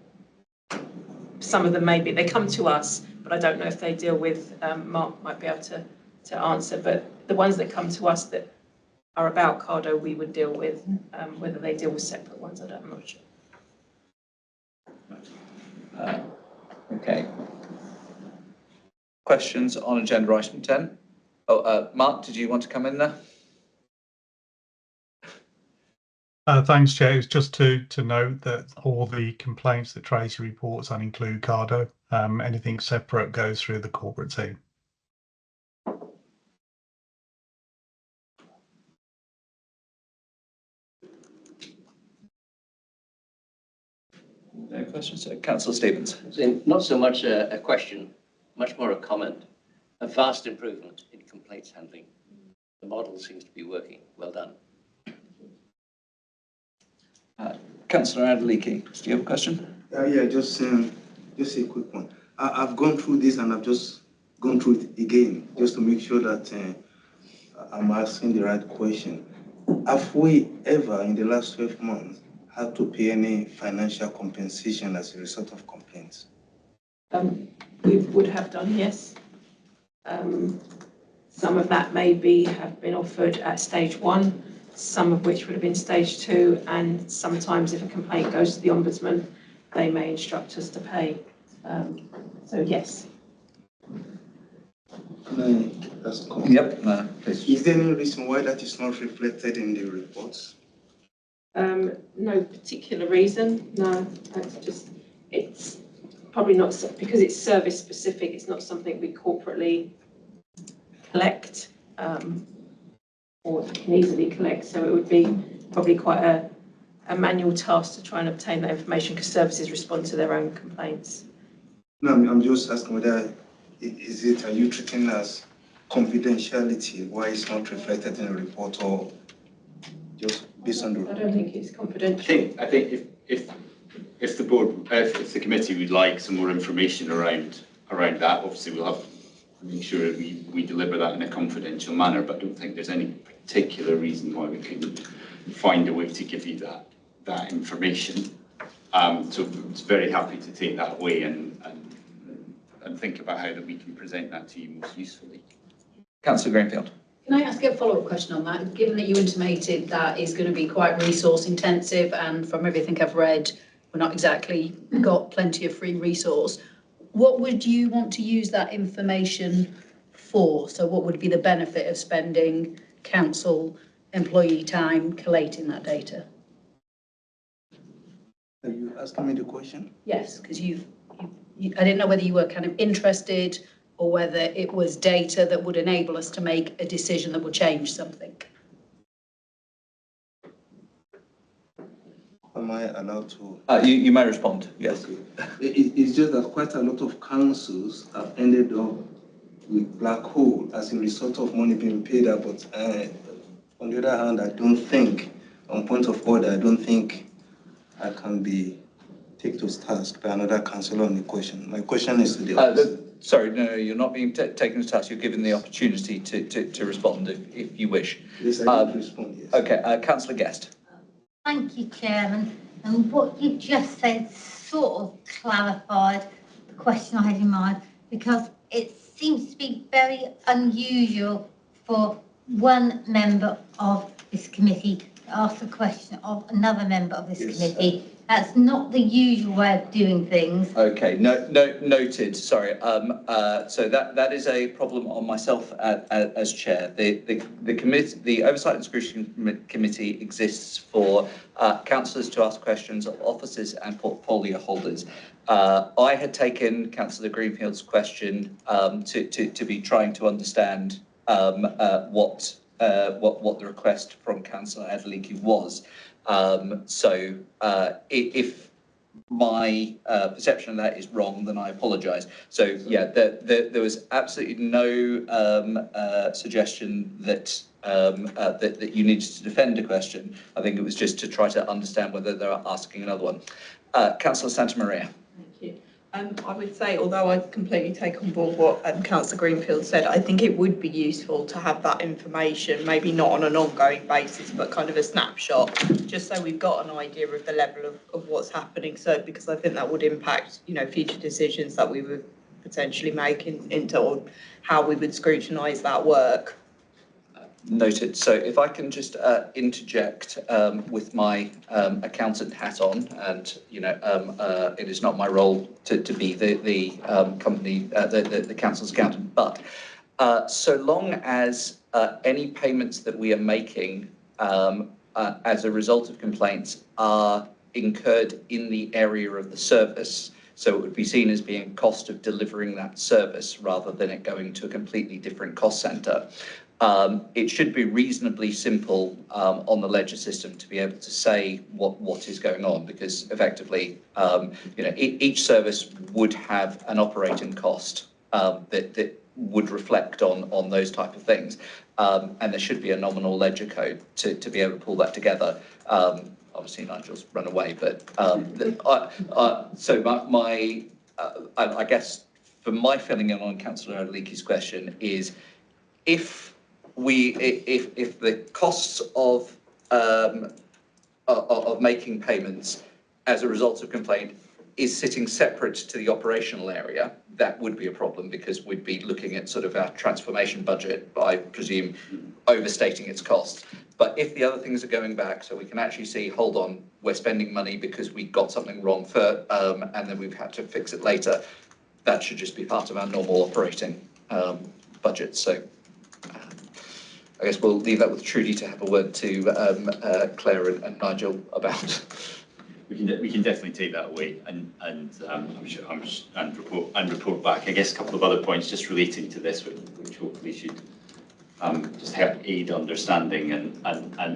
some of them maybe, they come to us, but I don't know if they deal with, Mark might be able to answer, but the ones that come to us that are about Cardo, we would deal with. Whether they deal with separate ones, I'm not sure. Okay. Questions on agenda item 10? Oh, Mark, did you want to come in there? Thanks, Chair. It's just to note that all the complaints that Tracy reports on include Cardo. Anything separate goes through the corporate team. No questions. Councillor Stevens. Not so much a question, much more a comment. A vast improvement in complaints handling. The model seems to be working. Well done. Councillor Adeleke, do you have a question? Yeah, just a quick one. I've gone through this and I've just gone through it again, just to make sure that I'm asking the right question. Have we ever, in the last 12 months, had to pay any financial compensation as a result of complaints? We would have done, yes. Some of that maybe have been offered at stage 1, some of which would have been stage 2, and sometimes if a complaint goes to the Ombudsman, they may instruct us to pay. So yes. No, that's cool. Yep, no, please. Is there any reason why that is not reflected in the reports? No particular reason, no. It's probably not, because it's service specific, it's not something we corporately collect or can easily collect, so it would be probably quite a manual task to try and obtain that information because services respond to their own complaints. No, I'm just asking whether are you treating as confidentiality why it's not reflected in the report, or just based on the... I don't think it's confidential. I think if the board, if the committee would like some more information around that, obviously we'll have to make sure we deliver that in a confidential manner, but I don't think there's any particular reason why we couldn't find a way to give you that information. So it's very happy to take that away and think about how that we can present that to you most usefully. Councillor Greenfield. Can I ask a follow-up question on that? Given that you intimated that is going to be quite resource intensive, and from everything I've read, we're not exactly got plenty of free resource, what would you want to use that information for? So what would be the benefit of spending council employee time collating that data? Are you asking me the question? Yes, because I didn't know whether you were kind of interested or whether it was data that would enable us to make a decision that would change something. Am I allowed to? You may respond, yes. Okay. It's just that quite a lot of councils have ended up with black hole as a result of money being paid out. But on the other hand, I don't think, on point of order, I don't think I can be taken to task by another councillor on the question. My question is to the office. Sorry, no, you're not being taken to task. You're given the opportunity to respond if you wish. Yes, I will respond, yes. Okay, Councillor Guest. Thank you, Chairman. And what you've just said sort of clarified the question I had in mind, because it seems to be very unusual for one member of this committee to ask a question of another member of this committee. That's not the usual way of doing things. Okay, noted. Sorry. So that is a problem on myself as chair. The committee, the Oversight and Scrutiny Committee, exists for councillors to ask questions of officers and portfolio holders. I had taken Councillor Greenfield's question to be trying to understand what the request from Councillor Adeleke was. If my perception of that is wrong, then I apologise. So yeah, there was absolutely no suggestion that that you needed to defend a question. I think it was just to try to understand whether they're asking another one. Councillor Santa Maria. Thank you. I would say, although I completely take on board what Councillor Greenfield said, I think it would be useful to have that information, maybe not on an ongoing basis, but kind of a snapshot, just so we've got an idea of the level of what's happening. So, because I think that would impact, future decisions that we would potentially make into how we would scrutinise that work. Noted. So if I can just interject with my accountant hat on, and it is not my role to be the company, the council's accountant, but so long as any payments that we are making as a result of complaints are incurred in the area of the service, so it would be seen as being cost of delivering that service rather than it going to a completely different cost centre. It should be reasonably simple on the ledger system to be able to say what is going on, because effectively, each service would have an operating cost that would reflect on those type of things, and there should be a nominal ledger code to be able to pull that together. Obviously, Nigel's run away, but I guess for my filling in on Councillor Adeleke's question is, if the costs of making payments as a result of complaint is sitting separate to the operational area, that would be a problem, because we'd be looking at sort of our transformation budget, I presume, overstating its costs. But if the other things are going back, so we can actually see, hold on, we're spending money because we got something wrong and then we've had to fix it later, that should just be part of our normal operating budget. So I guess we'll leave that with Trudy to have a word to Claire and Nigel about. We can definitely take that away and report back. I guess a couple of other points just relating to this, which hopefully should just help aid understanding and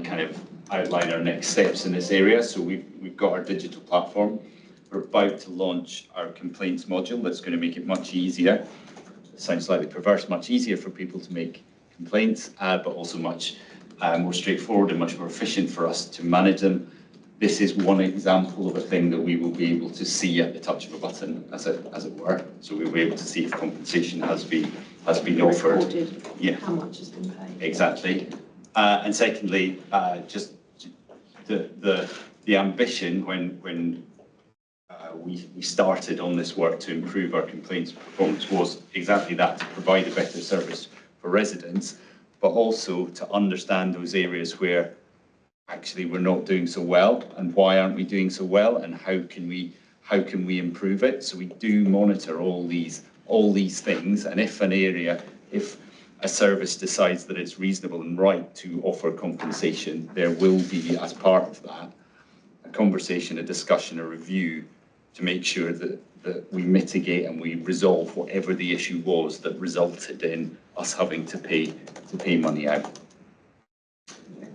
kind of outline our next steps in this area. So we've got our digital platform. We're about to launch our complaints module that's going to make it much easier. It sounds slightly perverse, much easier for people to make complaints, but also much more straightforward and much more efficient for us to manage them. This is one example of a thing that we will be able to see at the touch of a button, as it were. So we'll be able to see if compensation has been offered. Recorded, yeah. How much has been paid. Exactly. And secondly, just the ambition when we started on this work to improve our complaints performance was exactly that, to provide a better service for residents, but also to understand those areas where actually we're not doing so well, and why aren't we doing so well, and how can we improve it. So we do monitor all these things, and if a service decides that it's reasonable and right to offer compensation, there will be, as part of that, a conversation, a discussion, a review to make sure that we mitigate and we resolve whatever the issue was that resulted in us having to pay money out.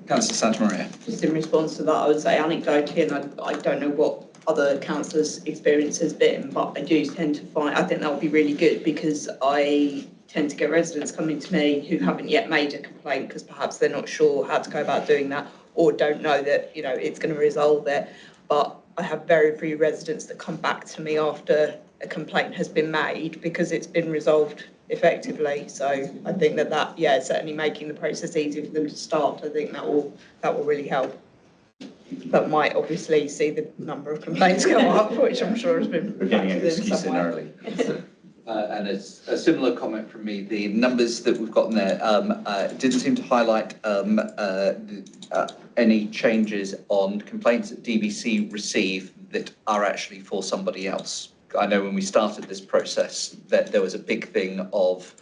Councillor Santa Maria. Just in response to that, I would say anecdotally, and I don't know what other councillors' experience has been, but I do tend to find, I think that would be really good, because I tend to get residents coming to me who haven't yet made a complaint because perhaps they're not sure how to go about doing that, or don't know that, you know, it's going to resolve it. But I have very few residents that come back to me after a complaint has been made because it's been resolved effectively. So I think that yeah, certainly making the process easier for them to start, I think that will really help. That might obviously see the number of complaints go up, which I'm sure has been. We're getting an excuse in early. And it's a similar comment from me. The numbers that we've got in there didn't seem to highlight any changes on complaints that DBC receive that are actually for somebody else. I know when we started this process that there was a big thing of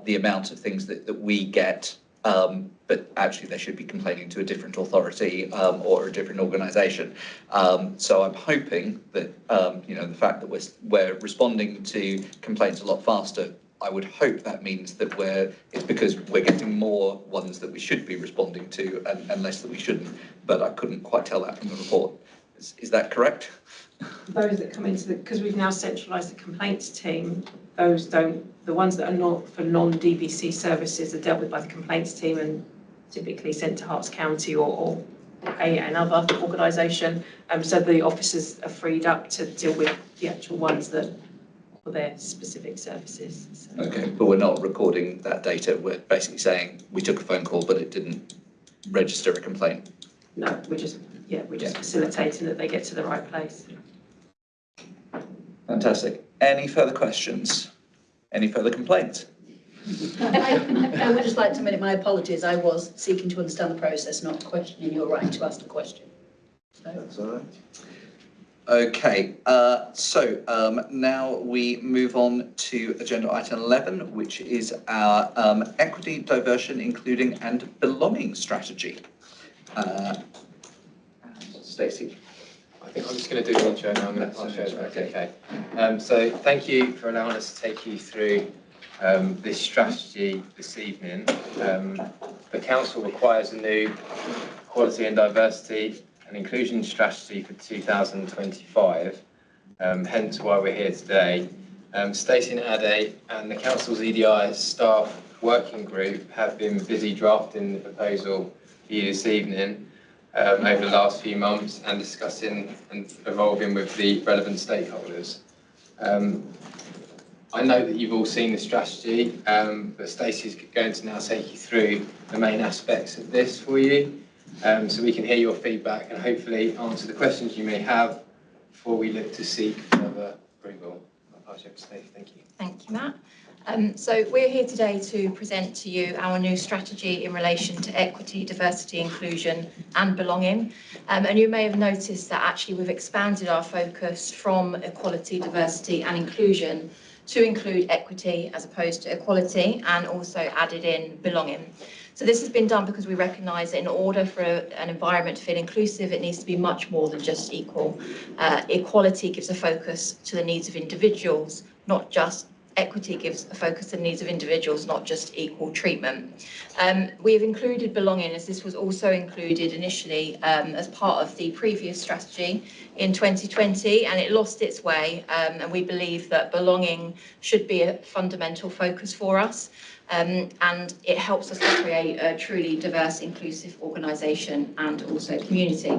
the amount of things that we get, but actually they should be complaining to a different authority or a different organisation. So I'm hoping that you know, the fact that we're responding to complaints a lot faster, I would hope that means that it's because we're getting more ones that we should be responding to and less that we shouldn't. But I couldn't quite tell that from the report. Is that correct? Those that come into because we've now centralised the complaints team, the ones that are not for non-DBC services are dealt with by the complaints team and typically sent to Herts County or another organisation. So the officers are freed up to deal with the actual ones that for their specific services. So. Okay, but we're not recording that data. We're basically saying we took a phone call, but it didn't register a complaint. No, we're just facilitating that they get to the right place. Fantastic. Any further questions? Any further complaints? I would just like to make my apologies. I was seeking to understand the process, not questioning your right to ask the question. So. That's all right. Okay, so now we move on to agenda item 11, which is our equity, diversion, including and belonging strategy. Stacey. I think I'm just going to do the intro now. I'll show it. Okay. So thank you for allowing us to take you through this strategy this evening. The council requires a new quality and diversity and inclusion strategy for 2025. Hence why we're here today. Stacey and Ade and the council's EDI staff working group have been busy drafting the proposal for you this evening. Over the last few months and discussing and evolving with the relevant stakeholders. I know that you've all seen the strategy, but Stacey's going to now take you through the main aspects of this for you, so we can hear your feedback and hopefully answer the questions you may have before we look to seek further approval. I'll pass you over to Stacey. Thank you. Thank you, Matt. So we're here today to present to you our new strategy in relation to equity, diversity, inclusion and belonging. And you may have noticed that actually we've expanded our focus from equality, diversity and inclusion to include equity as opposed to equality, and also added in belonging. So this has been done because we recognise that in order for an environment to feel inclusive, it needs to be much more than just equal. Equality gives a focus to the needs of individuals, not just equity gives a focus to the needs of individuals, not just equal treatment. We have included belonging, as this was also included initially as part of the previous strategy in 2020, and it lost its way. And we believe that belonging should be a fundamental focus for us. And it helps us to create a truly diverse, inclusive organisation and also community.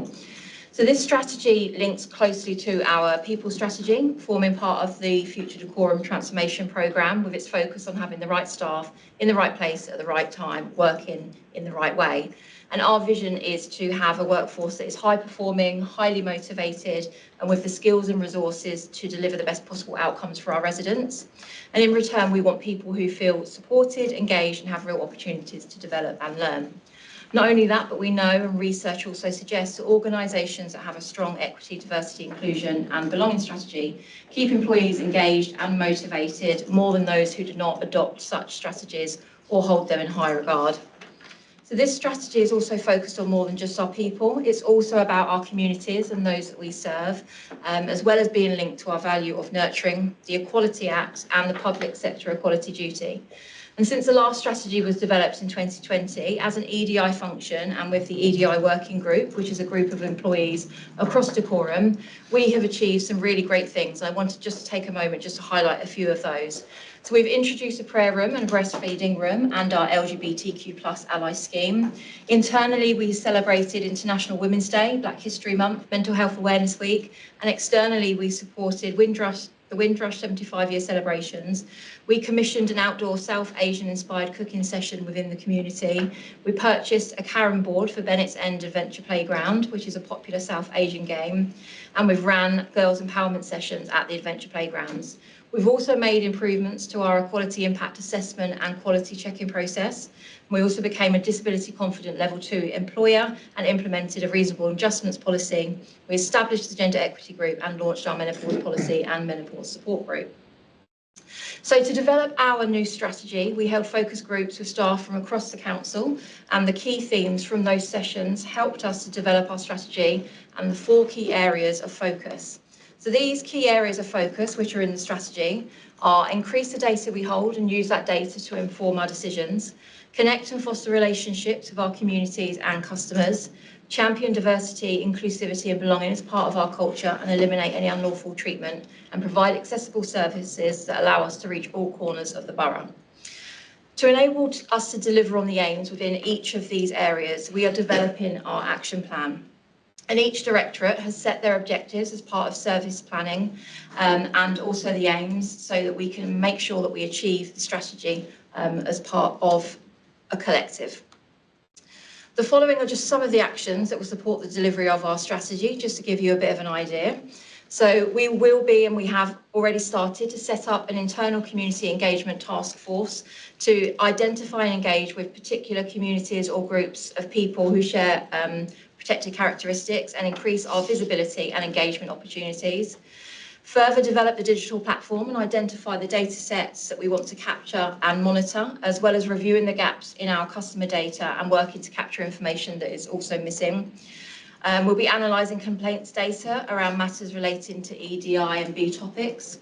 So this strategy links closely to our people strategy, forming part of the Future Decorum Transformation Programme, with its focus on having the right staff in the right place at the right time, working in the right way. And our vision is to have a workforce that is high performing, highly motivated, and with the skills and resources to deliver the best possible outcomes for our residents. And in return, we want people who feel supported, engaged, and have real opportunities to develop and learn. Not only that, but we know, and research also suggests, that organisations that have a strong equity, diversity, inclusion and belonging strategy keep employees engaged and motivated more than those who do not adopt such strategies or hold them in high regard. So this strategy is also focused on more than just our people. It's also about our communities and those that we serve, as well as being linked to our value of nurturing the Equality Act and the public sector equality duty. And since the last strategy was developed in 2020 as an EDI function and with the EDI working group, which is a group of employees across Dacorum, we have achieved some really great things. I wanted just to take a moment just to highlight a few of those. So we've introduced a prayer room and a breastfeeding room and our LGBTQ+ ally scheme. Internally, we celebrated International Women's Day, Black History Month, Mental Health Awareness Week, and externally we supported the Windrush 75-year celebrations. We commissioned an outdoor South Asian inspired cooking session within the community. We purchased a carom board for Bennett's End Adventure Playground, which is a popular South Asian game. And we've ran girls empowerment sessions at the adventure playgrounds. We've also made improvements to our equality impact assessment and quality checking process. We also became a disability confident level 2 employer and implemented a reasonable adjustments policy. We established the gender equity group and launched our menopause policy and menopause support group. So to develop our new strategy, we held focus groups with staff from across the council, and the key themes from those sessions helped us to develop our strategy and the 4 key areas of focus. So these key areas of focus, which are in the strategy, are increase the data we hold and use that data to inform our decisions, connect and foster relationships with our communities and customers, champion diversity, inclusivity and belonging as part of our culture and eliminate any unlawful treatment, and provide accessible services that allow us to reach all corners of the borough. To enable us to deliver on the aims within each of these areas, we are developing our action plan. And each directorate has set their objectives as part of service planning and also the aims, so that we can make sure that we achieve the strategy as part of a collective. The following are just some of the actions that will support the delivery of our strategy, just to give you a bit of an idea. So we will be, and we have already started, to set up an internal community engagement task force to identify and engage with particular communities or groups of people who share protected characteristics and increase our visibility and engagement opportunities. Further develop the digital platform and identify the data sets that we want to capture and monitor, as well as reviewing the gaps in our customer data and working to capture information that is also missing. We'll be analysing complaints data around matters relating to EDI and B topics,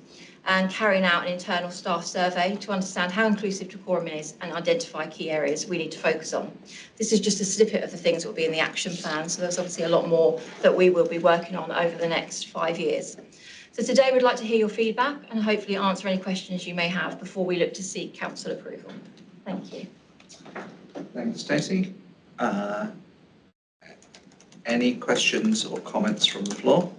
and carrying out an internal staff survey to understand how inclusive Dacorum is and identify key areas we need to focus on. This is just a snippet of the things that will be in the action plan, so there's obviously a lot more that we will be working on over the next 5 years. So today we'd like to hear your feedback and hopefully answer any questions you may have before we look to seek council approval. Thank you. Thanks, Stacey. Any questions or comments from the floor?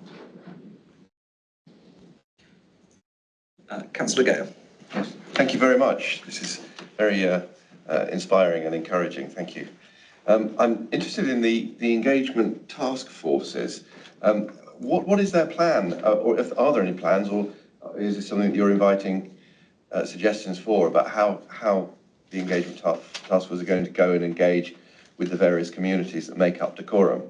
Councillor Gale. Yes. Thank you very much. This is very inspiring and encouraging. Thank you. I'm interested in the engagement task forces. What is their plan, or are there any plans, or is this something that you're inviting suggestions for about how the engagement task forces are going to go and engage with the various communities that make up Dacorum?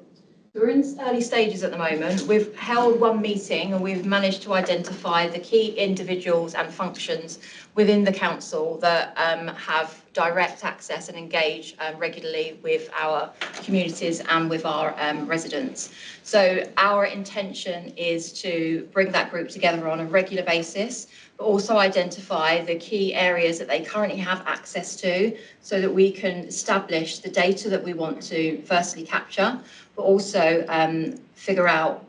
We're in early stages at the moment. We've held one meeting and we've managed to identify the key individuals and functions within the council that have direct access and engage regularly with our communities and with our residents. So our intention is to bring that group together on a regular basis, but also identify the key areas that they currently have access to, so that we can establish the data that we want to firstly capture, but also figure out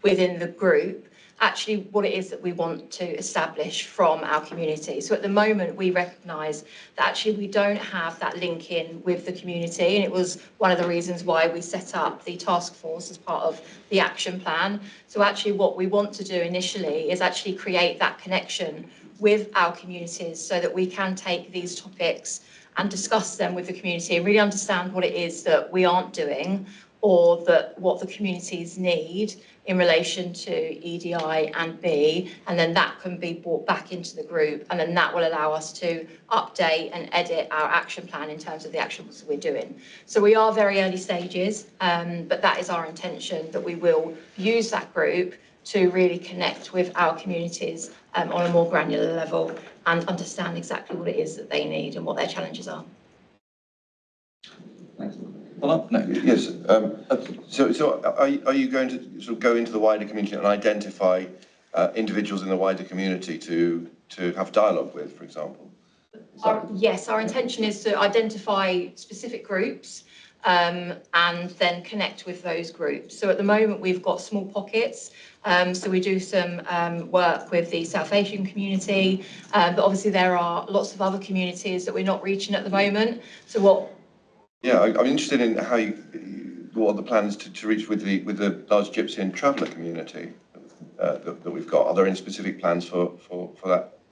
within the group actually what it is that we want to establish from our community. So at the moment, we recognise that actually we don't have that link in with the community, and it was one of the reasons why we set up the task force as part of the action plan. So actually what we want to do initially is actually create that connection with our communities, so that we can take these topics and discuss them with the community and really understand what it is that we aren't doing, or that what the communities need in relation to EDI and B, and then that can be brought back into the group, and then that will allow us to update and edit our action plan in terms of the actions we're doing. So we are very early stages, but that is our intention, that we will use that group to really connect with our communities on a more granular level and understand exactly what it is that they need and what their challenges are. Well, no. Yes. So are you going to sort of go into the wider community and identify individuals in the wider community to have dialogue with, for example? Yes, our intention is to identify specific groups and then connect with those groups. So at the moment we've got small pockets. So we do some work with the South Asian community, but obviously there are lots of other communities that we're not reaching at the moment. So what? Yeah, I'm interested in how what are the plans to reach with the large Gypsy and traveller community that we've got. Are there any specific plans for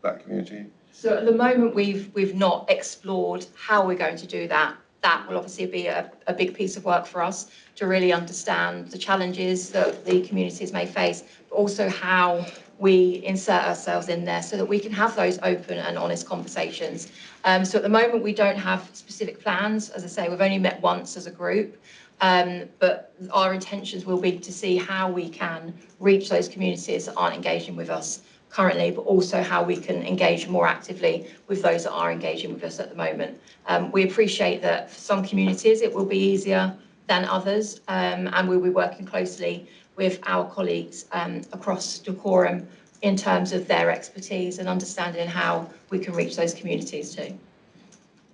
that community? So at the moment we've not explored how we're going to do that. That will obviously be a big piece of work for us to really understand the challenges that the communities may face, but also how we insert ourselves in there so that we can have those open and honest conversations. So at the moment we don't have specific plans. As I say, we've only met once as a group, but our intentions will be to see how we can reach those communities that aren't engaging with us currently, but also how we can engage more actively with those that are engaging with us at the moment. We appreciate that for some communities it will be easier than others, and we'll be working closely with our colleagues across Decorum in terms of their expertise and understanding how we can reach those communities too.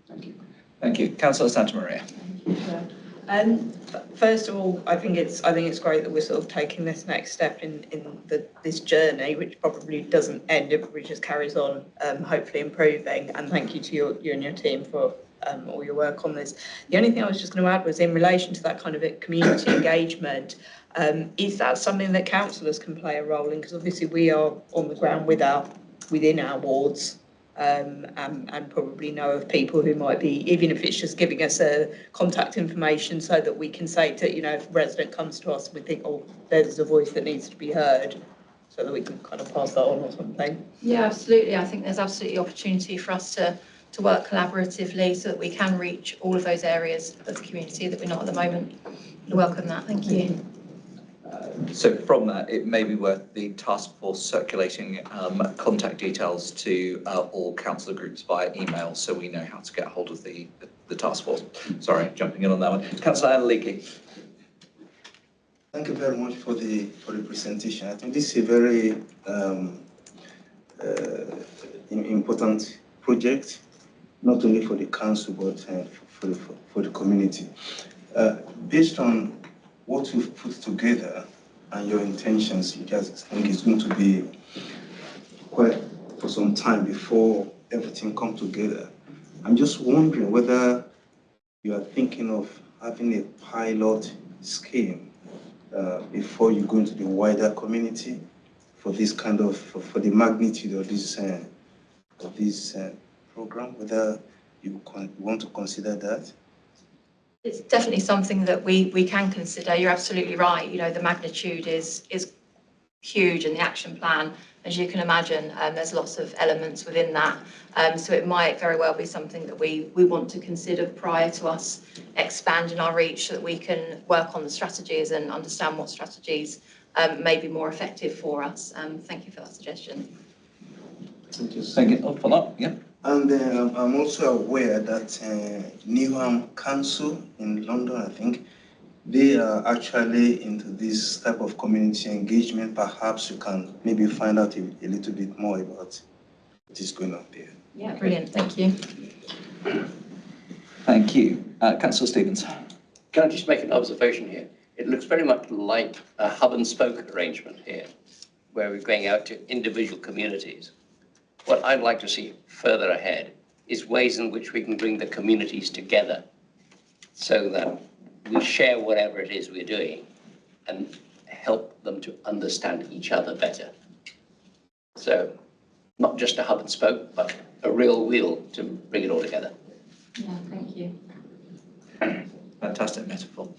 Thank you. Thank you. Councillor Santa Maria. First of all, I think it's great that we're sort of taking this next step in this journey, which probably doesn't end, it just carries on, hopefully improving. And thank you to you and your team for all your work on this. The only thing I was just going to add was in relation to that kind of community engagement. Is that something that councillors can play a role in? Because obviously we are on the ground within our wards. And probably know of people who might be, even if it's just giving us contact information so that we can say to, if a resident comes to us and we think, oh, there's a voice that needs to be heard, so that we can kind of pass that on or something. Yeah, absolutely. I think there's absolutely opportunity for us to work collaboratively so that we can reach all of those areas of the community that we're not at the moment. I welcome that. Thank you. So from that, it may be worth the task force circulating contact details to all councillor groups via email, so we know how to get hold of the task force. Sorry, jumping in on that one. Councillor Anna Leakey. Thank you very much for the presentation. I think this is a very important project, not only for the council but for the community. Based on what you've put together and your intentions, I think it's going to be quite for some time before everything comes together. I'm just wondering whether you are thinking of having a pilot scheme before you go into the wider community for this kind of, for the magnitude of this program, whether you want to consider that? It's definitely something that we can consider. You're absolutely right. The magnitude is huge, and the action plan, as you can imagine, there's lots of elements within that. So it might very well be something that we want to consider prior to us expanding our reach, so that we can work on the strategies and understand what strategies may be more effective for us. Thank you for that suggestion. Thank you for that. Yeah. And I'm also aware that Newham Council in London, I think, they are actually into this type of community engagement. Perhaps you can maybe find out a little bit more about what is going on there. Yeah, brilliant. Thank you. Thank you. Councillor Stevens. Can I just make an observation here? It looks very much like a hub and spoke arrangement here, where we're going out to individual communities. What I'd like to see further ahead is ways in which we can bring the communities together so that we share whatever it is we're doing and help them to understand each other better. So not just a hub and spoke, but a real wheel to bring it all together. Yeah, thank you. Fantastic metaphor.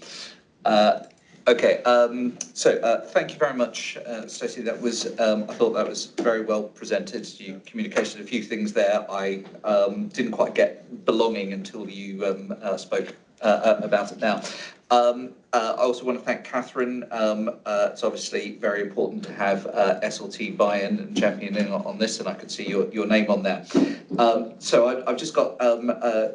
Okay, so thank you very much, Stacey. That was, I thought that was very well presented. You communicated a few things there. I didn't quite get belonging until you spoke about it now. I also want to thank Catherine. It's obviously very important to have SLT buy-in and championing on this, and I could see your name on there. So I've just got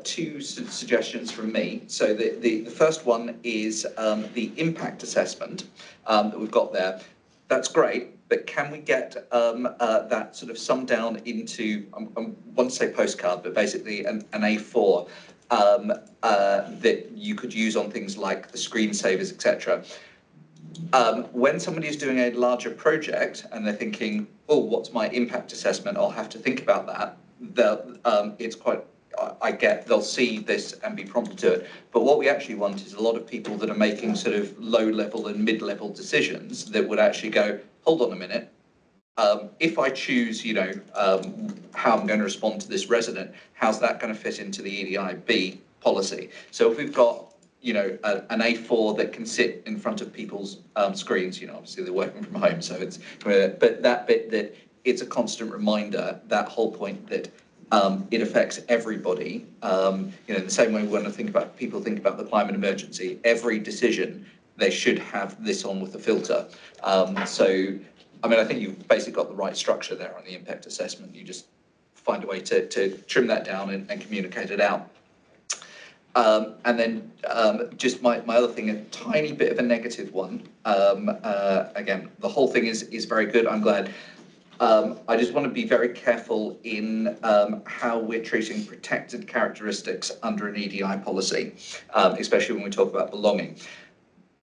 two suggestions from me. So the first one is the impact assessment that we've got there. That's great, but can we get that sort of summed down into, I want to say postcard, but basically an A4 that you could use on things like the screensavers, etc. When somebody is doing a larger project and they're thinking, oh, what's my impact assessment? I'll have to think about that. It's quite, I get, they'll see this and be prompted to it. But what we actually want is a lot of people that are making sort of low-level and mid-level decisions that would actually go, hold on a minute. If I choose, how I'm going to respond to this resident, how's that going to fit into the EDIB policy? So if we've got, an A4 that can sit in front of people's screens, obviously they're working from home, so it's, but that bit that it's a constant reminder, that whole point that it affects everybody. The same way when people think about the climate emergency, every decision they should have this on with a filter. I think you've basically got the right structure there on the impact assessment. You just find a way to trim that down and communicate it out. And then just my other thing, a tiny bit of a negative one. Again, the whole thing is very good. I'm glad. I just want to be very careful in how we're treating protected characteristics under an EDI policy, especially when we talk about belonging.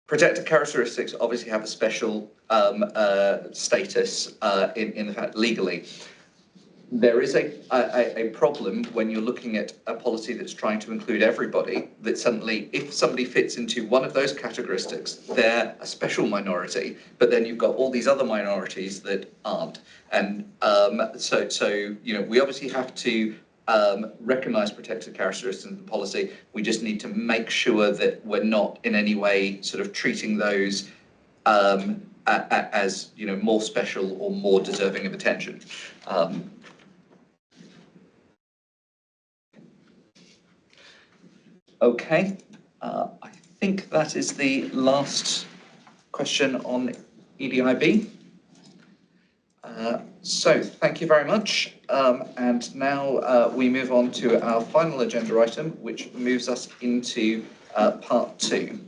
Protected characteristics obviously have a special status in the fact legally. There is a problem when you're looking at a policy that's trying to include everybody, that suddenly, if somebody fits into one of those characteristics, they're a special minority, but then you've got all these other minorities that aren't. And so we obviously have to recognise protected characteristics in the policy. We just need to make sure that we're not in any way sort of treating those as more special or more deserving of attention. Okay, I think that is the last question on EDIB. So thank you very much. And now we move on to our final agenda item, which moves us into part 2.